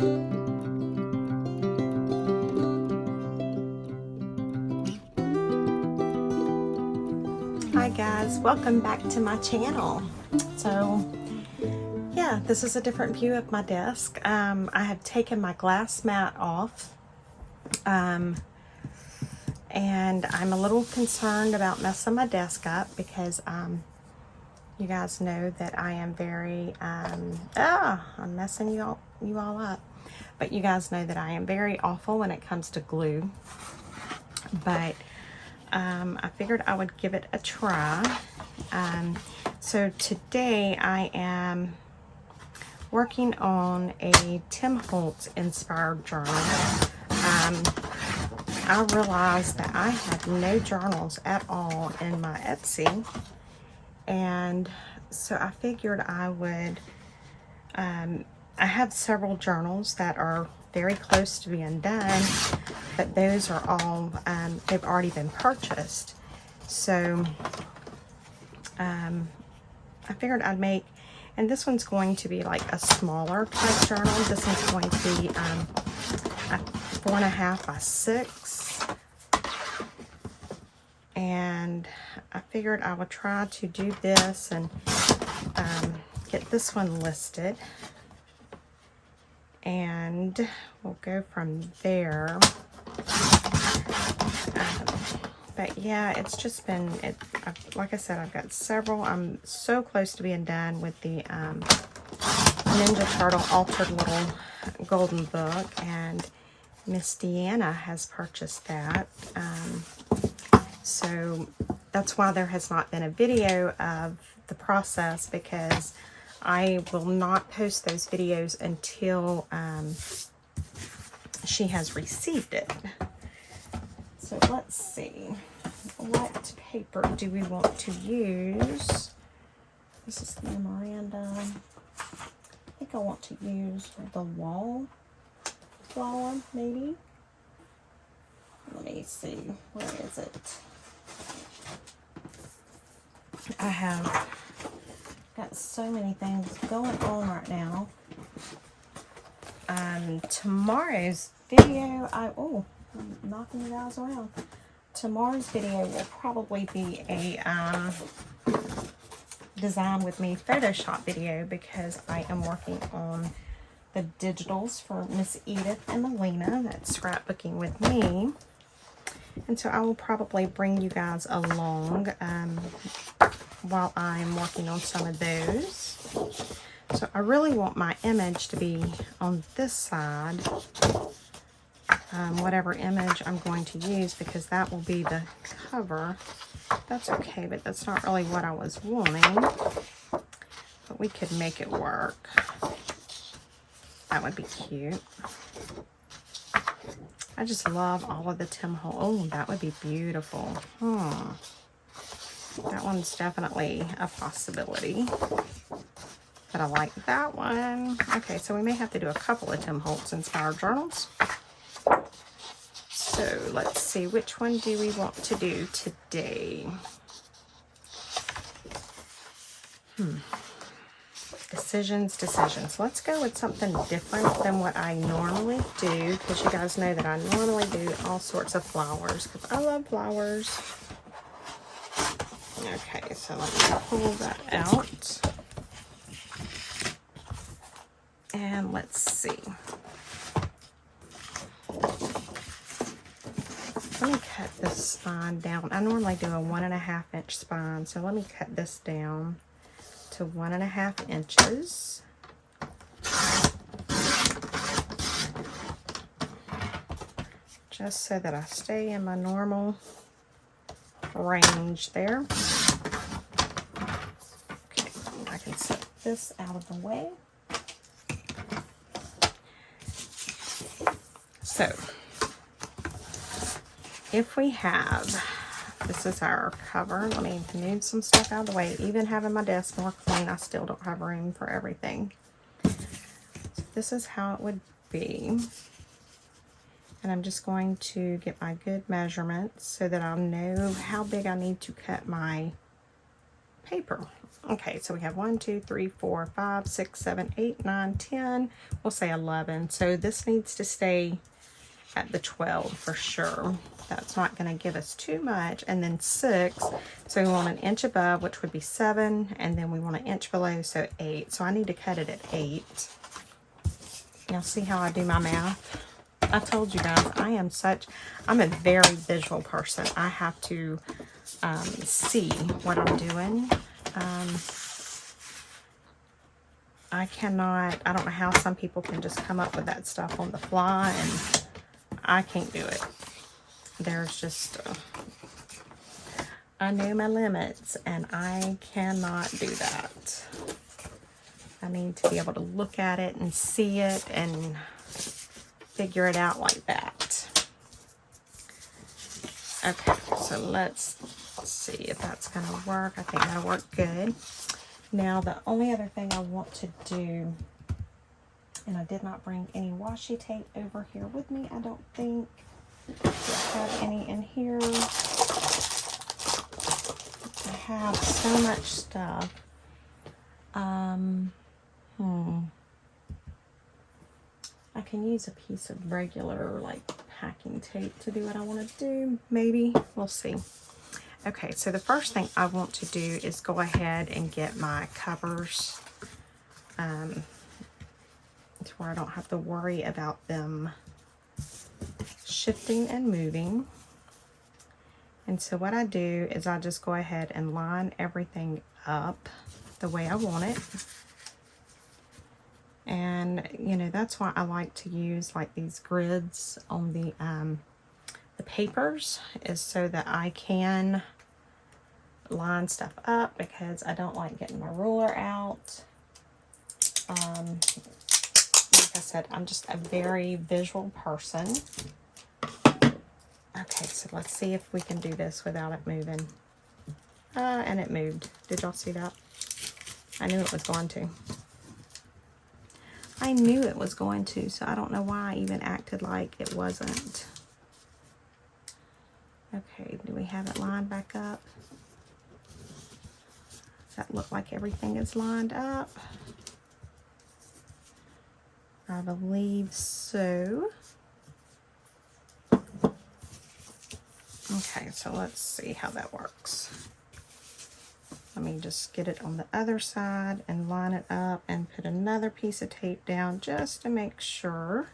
Hi guys, welcome back to my channel. So yeah, this is a different view of my desk. I have taken my glass mat off, and I'm a little concerned about messing my desk up because you guys know that I am very I'm messing you all up, but you guys know that I am very awful when it comes to glue. But I figured I would give it a try. So today I am working on a Tim Holtz inspired journal. I realized that I have no journals at all in my Etsy, and so I figured I would, I have several journals that are very close to being done, but those are all, they've already been purchased. So I figured I'd make, and this one's going to be like a smaller type journal. This one's going to be a 4.5 by 6. And I figured I would try to do this and get this one listed. And we'll go from there. But yeah, it's just been, like I said, I've got several. I'm so close to being done with the Ninja Turtle Altered Little Golden Book, and Miss Deanna has purchased that. So that's why there has not been a video of the process, because I will not post those videos until she has received it. So let's see, what paper do we want to use? This is the memorandum. I think I want to use the wall flower, maybe. Let me see, where is it? I have got so many things going on right now. Tomorrow's video, I'm knocking you guys around. Tomorrow's video will probably be a design with me Photoshop video, because I am working on the digitals for Miss Edith and Melina that's scrapbooking with me. And so I will probably bring you guys along while I'm working on some of those. So I really want my image to be on this side, whatever image I'm going to use, because that will be the cover. That's okay, but that's not really what I was wanting. But we could make it work. That would be cute. I just love all of the Tim Holtz. Oh, that would be beautiful. That one's definitely a possibility. But I like that one. Okay, so we may have to do a couple of Tim Holtz inspired journals. So let's see, which one do we want to do today? Decisions. Let's go with something different than what I normally do, because you guys know that I normally do all sorts of flowers, because I love flowers. Okay, so let me pull that out. And let's see. Let me cut this spine down. I normally do a 1.5 inch spine, so let me cut this down to 1.5 inches. Just so that I stay in my normal range there. Okay, I can set this out of the way. So, if we have, this is our cover. Let me move some stuff out of the way. Even having my desk more clean, I still don't have room for everything. So this is how it would be. And I'm just going to get my good measurements so that I'll know how big I need to cut my paper. Okay, so we have 1, 2, 3, 4, 5, 6, 7, 8, 9, 10. We'll say 11. So this needs to stay at the 12 for sure. That's not going to give us too much. And then 6. So we want an inch above, which would be 7. And then we want an inch below, so 8. So I need to cut it at 8. Now see how I do my math? I told you guys, I'm a very visual person. I have to see what I'm doing. I don't know how some people can just come up with that stuff on the fly, and I can't do it. There's just, I know my limits, and I cannot do that. I need to be able to look at it and see it and figure it out like that. Okay, so let's see if that's going to work. I think that'll work good. Now, the only other thing I want to do, and I did not bring any washi tape over here with me, I don't think. Do I have any in here? I have so much stuff. I can use a piece of regular, like, packing tape to do what I want to do. Maybe. We'll see. Okay, so the first thing I want to do is go ahead and get my covers to where I don't have to worry about them shifting and moving. And so what I do is I just go ahead and line everything up the way I want it. And, you know, that's why I like to use like these grids on the papers, is so that I can line stuff up, because I don't like getting my ruler out. Like I said, I'm just a very visual person. Okay, so let's see if we can do this without it moving. And it moved. Did y'all see that? I knew it was going to. I knew it was going to, so I don't know why I even acted like it wasn't. Okay, do we have it lined back up? Does that look like everything is lined up? I believe so. Okay, so let's see how that works. Let me just get it on the other side and line it up and put another piece of tape down just to make sure.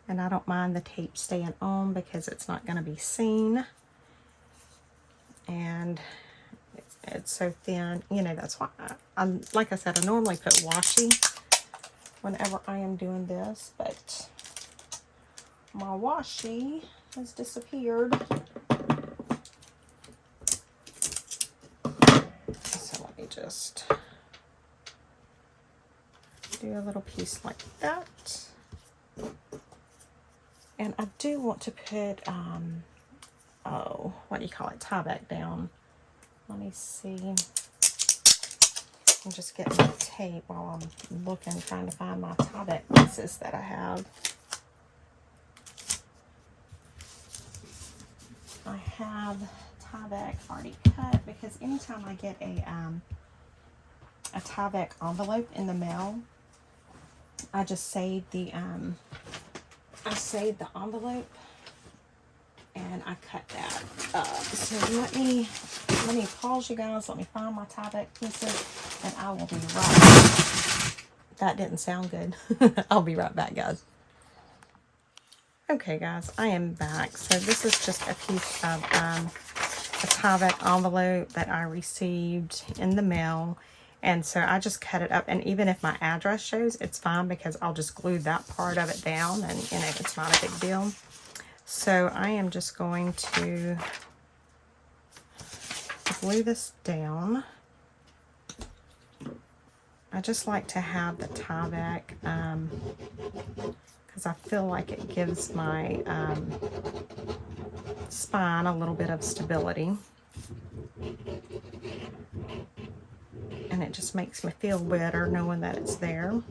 And I don't mind the tape staying on because it's not going to be seen. And it's so thin, you know, that's why I like I said, I normally put washi whenever I am doing this, but my washi has disappeared. So let me just do a little piece like that. And I do want to put, oh, what do you call it, tie back down. Let me see. I'm just getting my tape while I'm looking, trying to find my tie back pieces that I have. I have tie back already cut, because anytime I get a tie back envelope in the mail, I just save the envelope and I cut that up. So let me pause you guys. Let me find my tie back pieces, and I will be right back. That didn't sound good. I'll be right back, guys. Okay, guys, I am back. So this is just a piece of a tie back envelope that I received in the mail. And so I just cut it up, and even if my address shows, it's fine, because I'll just glue that part of it down, and you know, it's not a big deal. So I am just going to glue this down. I just like to have the tie back because I feel like it gives my spine a little bit of stability. And it just makes me feel better knowing that it's there.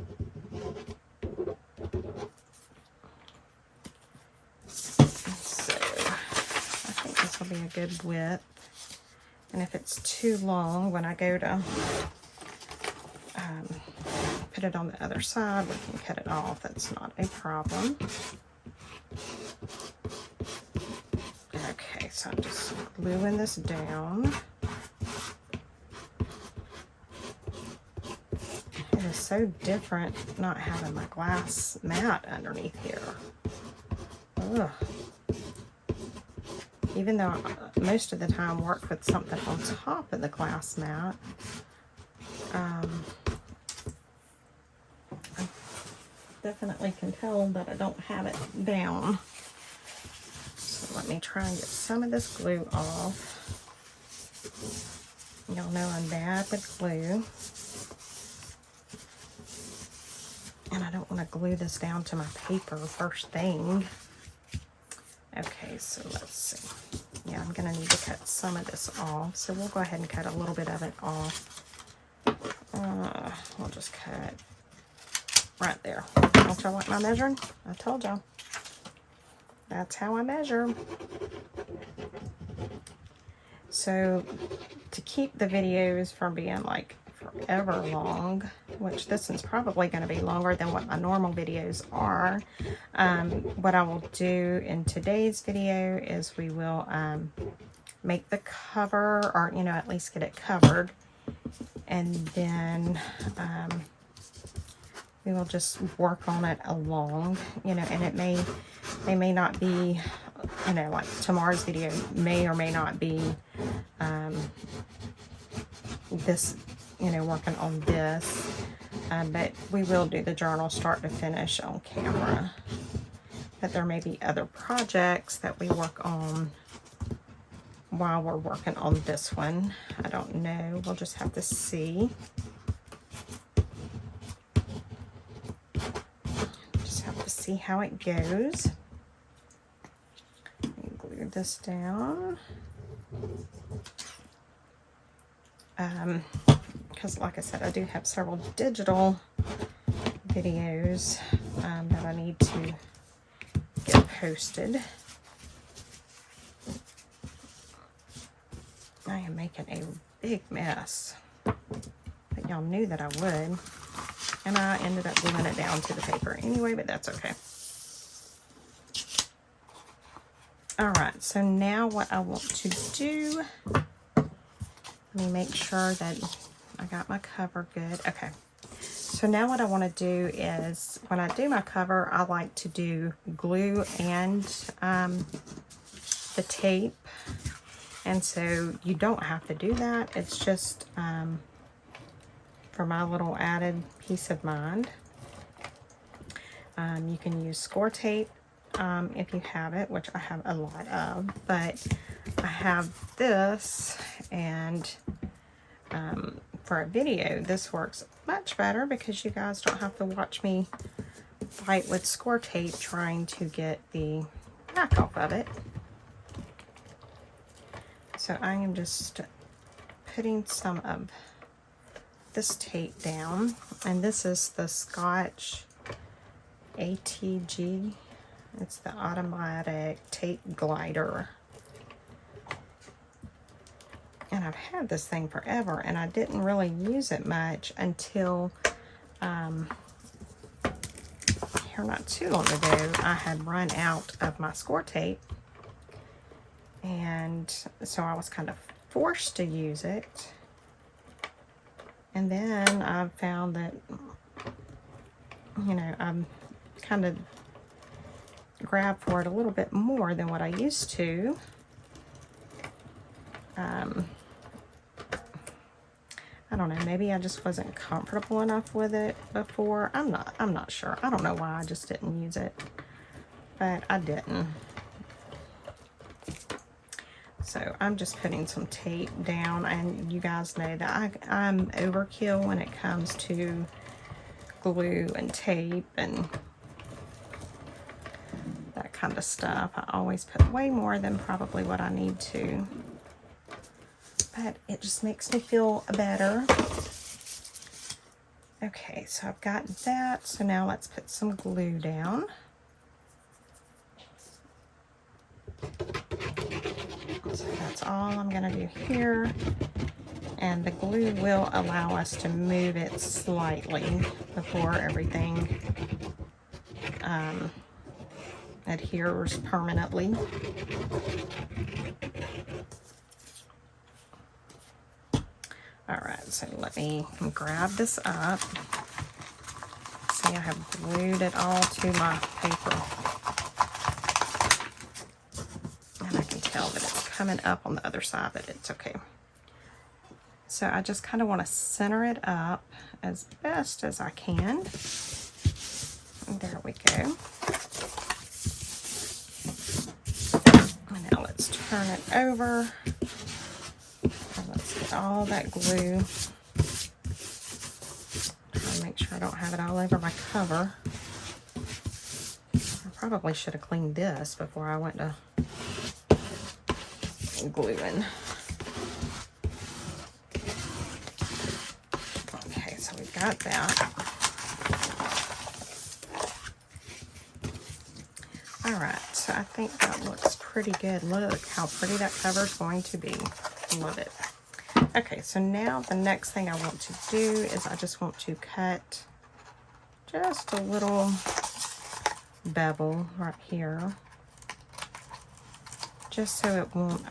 So I think this will be a good width. And if it's too long, when I go to put it on the other side, we can cut it off. That's not a problem. Okay, so I'm just gluing this down. It is so different not having my glass mat underneath here. Ugh. Even though I most of the time work with something on top of the glass mat, I definitely can tell that I don't have it down. So let me try and get some of this glue off. Y'all know I'm bad with glue. And I don't want to glue this down to my paper first thing. Okay, so let's see. Yeah, I'm going to need to cut some of this off. So we'll go ahead and cut a little bit of it off. We'll just cut right there. Don't y'all like my measuring? I told y'all. That's how I measure. So to keep the videos from being like forever long, which this is probably going to be longer than what my normal videos are, what I will do in today's video is we will make the cover, or you know, at least get it covered, and then we will just work on it along, you know, and they may not be, you know, like tomorrow's video may or may not be this, you know, working on this, but we will do the journal start to finish on camera. But there may be other projects that we work on while we're working on this one. I don't know. We'll just have to see. Just have to see how it goes. Glue this down. Because like I said, I do have several digital videos that I need to get posted. I am making a big mess, but y'all knew that I would, and I ended up gluing it down to the paper anyway, but that's okay. All right, so now what I want to do, let me make sure that I got my cover good. Okay, so now what I want to do is, when I do my cover, I like to do glue and the tape. And so you don't have to do that. It's just for my little added peace of mind. You can use score tape if you have it, which I have a lot of, but I have this, and for a video, this works much better because you guys don't have to watch me fight with score tape trying to get the back off of it. So I am just putting some of this tape down, and this is the Scotch ATG. It's the automatic tape glider. And I've had this thing forever, and I didn't really use it much until here not too long ago, I had run out of my score tape. And so I was kind of forced to use it. And then I found that, you know, I'm kind of grabbed for it a little bit more than what I used to. I don't know, maybe I just wasn't comfortable enough with it before. I'm not sure. I don't know why I just didn't use it, but I didn't. So I'm just putting some tape down, and you guys know that I'm overkill when it comes to glue and tape and that kind of stuff. I always put way more than probably what I need to, but it just makes me feel better. Okay, so I've got that. So now let's put some glue down. So that's all I'm going to do here. And the glue will allow us to move it slightly before everything adheres permanently. All right, so let me grab this up. See, I have glued it all to my paper. And I can tell that it's coming up on the other side, but it's okay. So I just kind of want to center it up as best as I can. And there we go. And now let's turn it over. And let's get all that glue. Try to make sure I don't have it all over my cover. I probably should have cleaned this before I went to gluing. Okay, so we've got that. All right, so I think that looks pretty good. Look how pretty that cover is going to be. Love it. Okay, so now the next thing I want to do is I just want to cut just a little bevel right here, just so it won't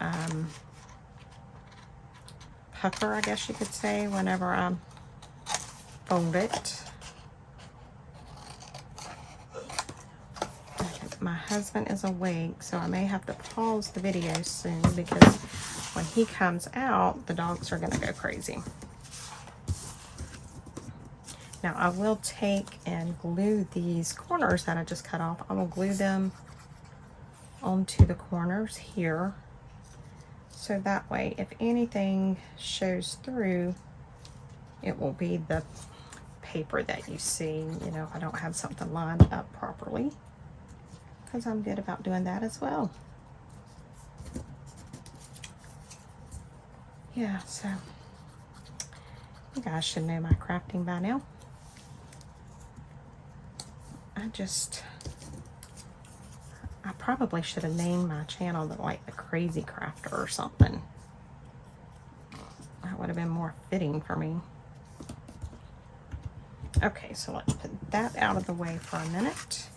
pucker, I guess you could say, whenever I fold it. My husband is awake, so I may have to pause the video soon because when he comes out, the dogs are going to go crazy. Now I will take and glue these corners that I just cut off. I will glue them onto the corners here, so that way if anything shows through, it will be the paper that you see, you know, if I don't have something lined up properly, because I'm good about doing that as well. Yeah, so you guys should know my crafting by now. I probably should have named my channel like the Crazy Crafter or something. That would have been more fitting for me. Okay, so let's put that out of the way for a minute.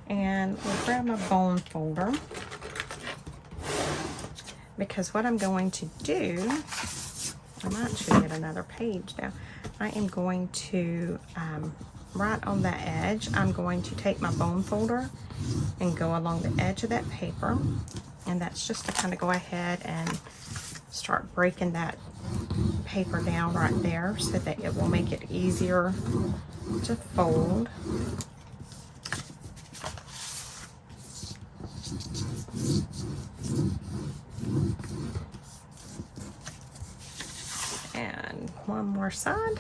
And we'll grab my bone folder, because what I'm going to do, I might should get another page now. I am going to, right on that edge, I'm going to take my bone folder and go along the edge of that paper. And that's just to kind of go ahead and start breaking that paper down right there so that it will make it easier to fold. And one more side.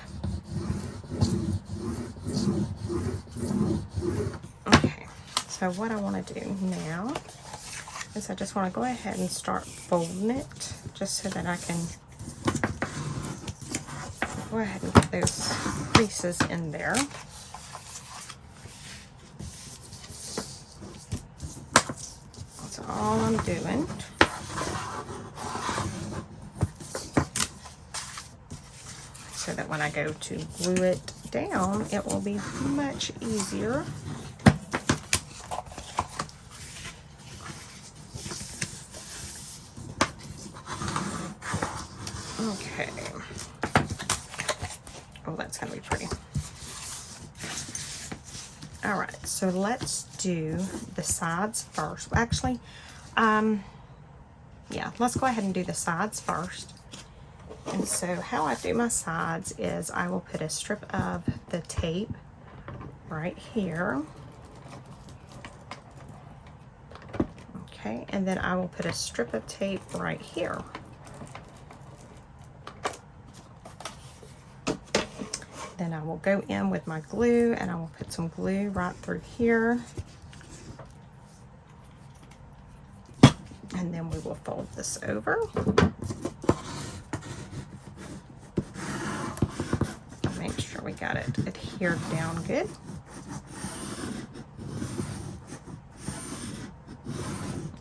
Okay, so what I want to do now is I just want to go ahead and start folding it, just so that I can go ahead and get those creases in there. That's all I'm doing. So that when I go to glue it down, it will be much easier. Okay. Oh, that's gonna be pretty. All right, so let's do the sides first. Actually, yeah, let's go ahead and do the sides first. And so how I do my sides is I will put a strip of the tape right here. Okay, and then I will put a strip of tape right here. Then I will go in with my glue and I will put some glue right through here. And then we will fold this over. Make sure we got it adhered down good.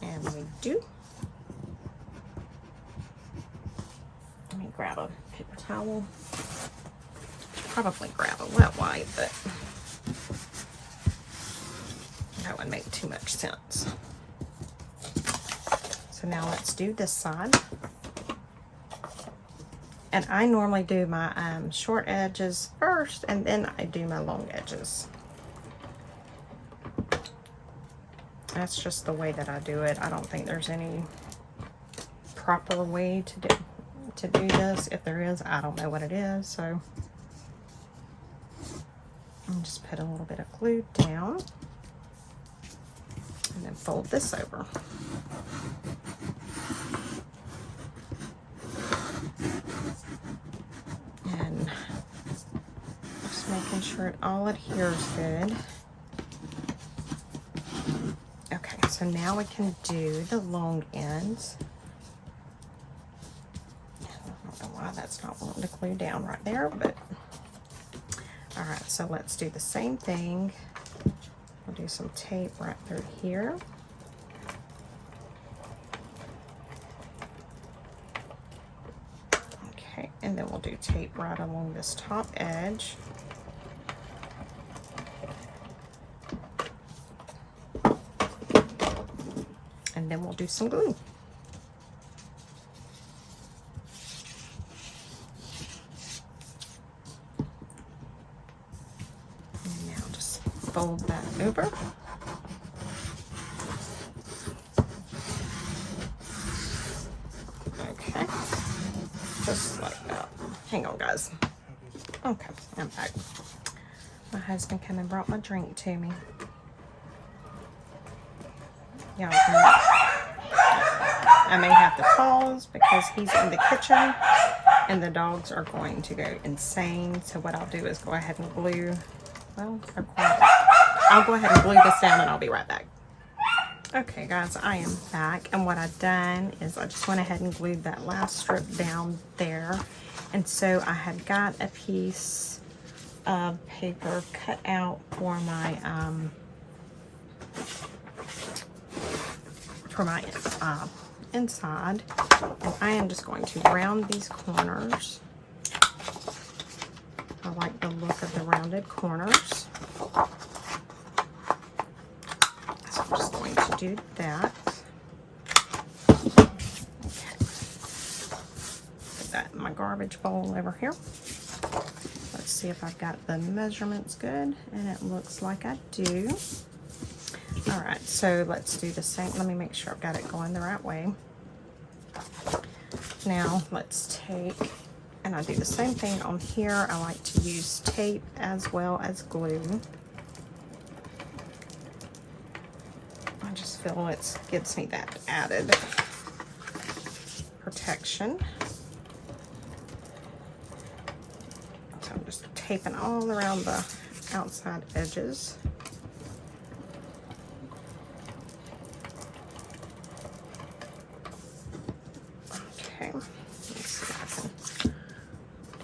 And we do. towel. Probably grab a wet wipe, but that would make too much sense. So now let's do this side. And I normally do my short edges first, and then I do my long edges. That's just the way that I do it. I don't think there's any proper way to do this. If there is, I don't know what it is. So I'll just put a little bit of glue down and then fold this over. And just making sure it all adheres good. Okay, so now we can do the long ends. I don't know why that's not wanting to glue down right there, but all right, so let's do the same thing. We'll do some tape right through here. Okay, and then we'll do tape right along this top edge. And then we'll do some glue. And now just fold that over. Okay, just like that. Hang on, guys. Okay, I'm back. My husband came and brought my drink to me. Y'all can, I may have to pause because he's in the kitchen and the dogs are going to go insane. So what I'll do is go ahead and glue, well, I'll go ahead and glue this down and I'll be right back. Okay guys, I am back, and what I've done is I just went ahead and glued that last strip down there. And so I had got a piece of paper cut out for my inside, and I am just going to round these corners. I like the look of the rounded corners, so I'm just going to do that. Okay. Put that in my garbage bowl over here. Let's see if I've got the measurements good, and it looks like I do. All right, so let's do the same. Let me make sure I've got it going the right way. Now let's take, and I do the same thing on here. I like to use tape as well as glue. I just feel it gives me that added protection. So I'm just taping all around the outside edges. Okay, let's see if I can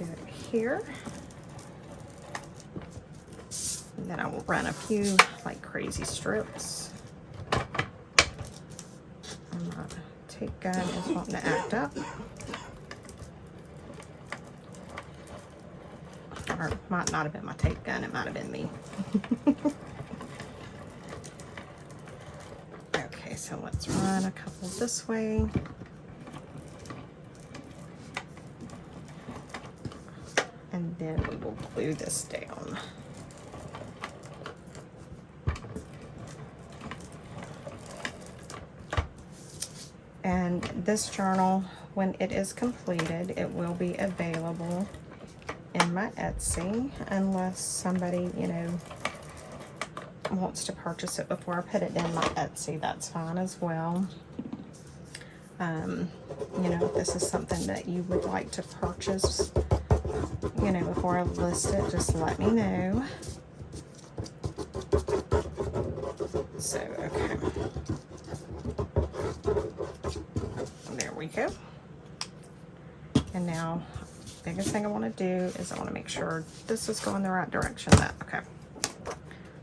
do it here. And then I will run a few like crazy strips. And my tape gun is wanting to act up. Or it might not have been my tape gun, it might have been me. Okay, so let's run a couple this way. And then we will glue this down. And this journal, when it is completed, it will be available in my Etsy, unless somebody, you know, wants to purchase it before I put it in my Etsy. That's fine as well. You know, if this is something that you would like to purchase, you know, before I list it, just let me know. So, okay. There we go. And now, biggest thing I want to do is I want to make sure this is going the right direction. Okay.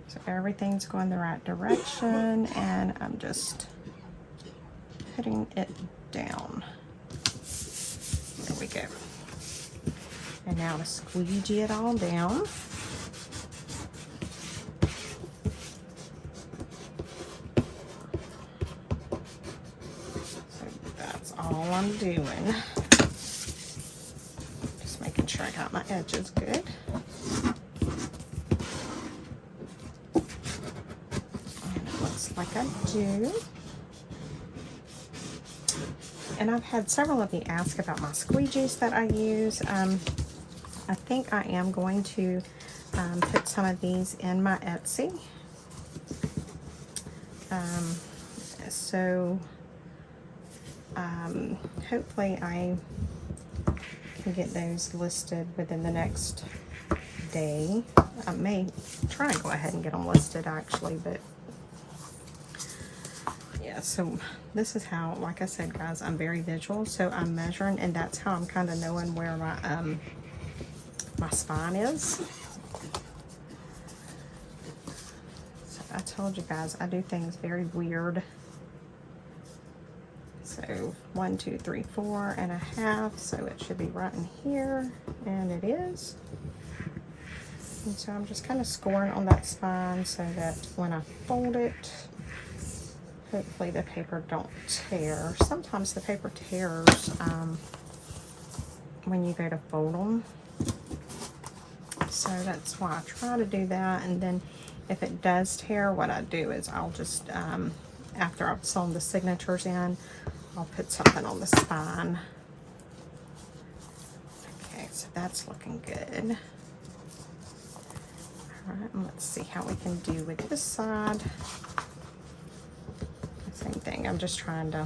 So everything's going the right direction, and I'm just putting it down. There we go. And now to squeegee it all down. So that's all I'm doing. Just making sure I got my edges good. And it looks like I do. And I've had several of you ask about my squeegees that I use. I think I am going to put some of these in my Etsy. Hopefully I can get those listed within the next day. I may try and go ahead and get them listed actually, but yeah, so this is how, like I said guys, I'm very visual, so I'm measuring, and that's how I'm kind of knowing where my spine is. So I told you guys I do things very weird. So 1, 2, 3, 4.5, so it should be right in here, and it is. And so I'm just kind of scoring on that spine so that when I fold it, hopefully the paper don't tear. Sometimes the paper tears when you go to fold them. So that's why I try to do that. And then if it does tear, what I do is I'll just, after I've sewn the signatures in, I'll put something on the spine. Okay, so that's looking good. All right, and let's see how we can do with this side. Same thing, I'm just trying to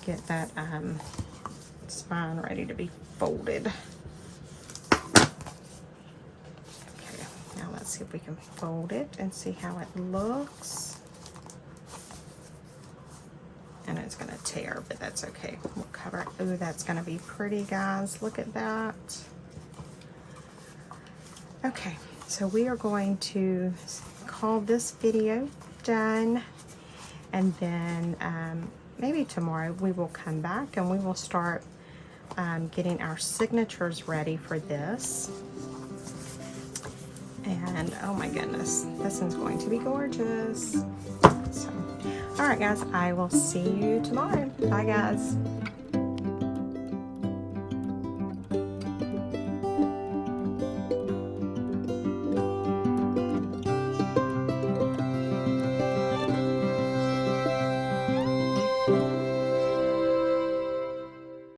get that spine ready to be folded. Okay, now let's see if we can fold it and see how it looks. And it's gonna tear, but that's okay. We'll cover it. Ooh, that's gonna be pretty, guys. Look at that. Okay, so we are going to call this video done, and then maybe tomorrow we will come back and we will start getting our signatures ready for this. And oh my goodness, this is going to be gorgeous. So, all right guys, I will see you tomorrow. Bye guys.